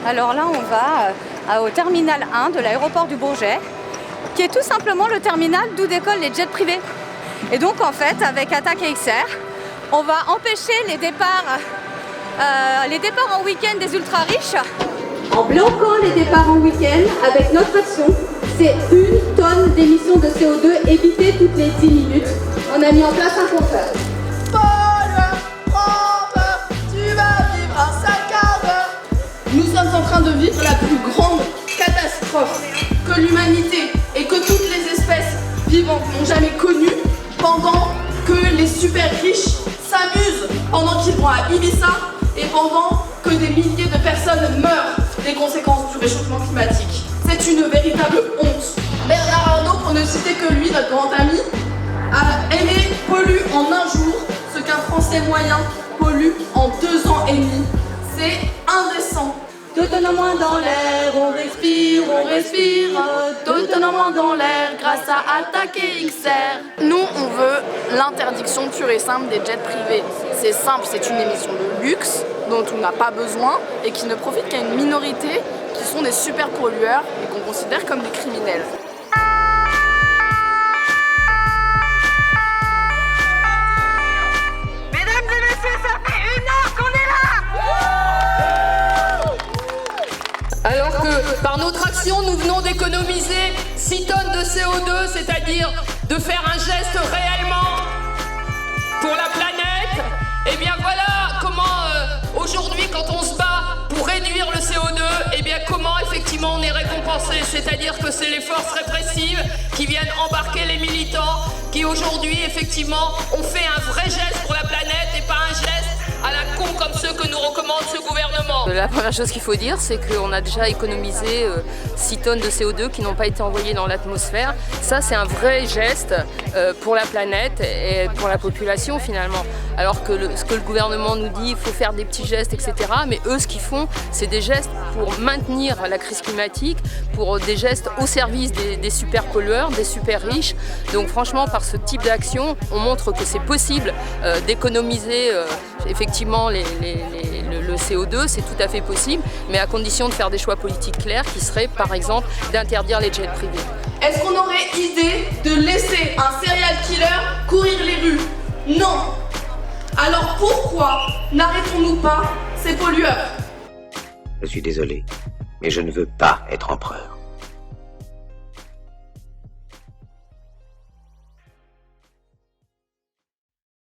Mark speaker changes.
Speaker 1: Alors là, on va au terminal 1 de l'aéroport du Bourget, qui est tout simplement le terminal d'où décollent les jets privés. Et donc en fait, avec Attaque XR, on va empêcher les départs en week-end des ultra riches. En bloquant les départs en week-end, avec notre action, c'est 1 tonne d'émissions de CO2 évitées toutes les 10 minutes. On a mis en place un compteur.
Speaker 2: Nous sommes en train de vivre la plus grande catastrophe que l'humanité et que toutes les espèces vivantes n'ont jamais connue, pendant que les super riches s'amusent, pendant qu'ils vont à Ibiza et pendant que des milliers de personnes meurent des conséquences du réchauffement climatique. C'est une véritable honte. Bernard Arnault, pour ne citer que lui, notre grand ami, a aimé pollue en un jour ce qu'un Français moyen pollue en 2 ans et demi. C'est indécent. D'autonomie dans l'air, on respire, d'autonomie dans l'air grâce à Attaque XR. Nous, on veut l'interdiction pure et simple des jets privés. C'est simple, c'est une émission de luxe dont on n'a pas besoin et qui ne profite qu'à une minorité qui sont des super pollueurs et qu'on considère comme des criminels.
Speaker 3: Alors que par notre action, nous venons d'économiser 6 tonnes de CO2, c'est-à-dire de faire un geste réellement pour la planète, et bien voilà comment aujourd'hui, quand on se bat pour réduire le CO2, et bien comment effectivement on est récompensé, c'est-à-dire que c'est les forces répressives qui viennent embarquer les militants, qui aujourd'hui effectivement ont fait un vrai geste pour la planète et pas un geste à la con comme ceux que nous recommande ce gouvernement.
Speaker 4: La première chose qu'il faut dire, c'est qu'on a déjà économisé 6 tonnes de CO2 qui n'ont pas été envoyées dans l'atmosphère. Ça, c'est un vrai geste pour la planète et pour la population finalement. Alors que ce que le gouvernement nous dit, il faut faire des petits gestes, etc. Mais eux, ce qu'ils font, c'est des gestes pour maintenir la crise climatique, pour des gestes au service des super pollueurs, des super riches. Donc franchement, par ce type d'action, on montre que c'est possible d'économiser effectivement le CO2, c'est tout à fait possible, mais à condition de faire des choix politiques clairs qui seraient par exemple d'interdire les jets privés.
Speaker 2: Est-ce qu'on aurait idée de laisser un serial killer courir les rues? Non. Alors pourquoi n'arrêtons-nous pas ces pollueurs?
Speaker 5: Je suis désolé, mais je ne veux pas être empereur.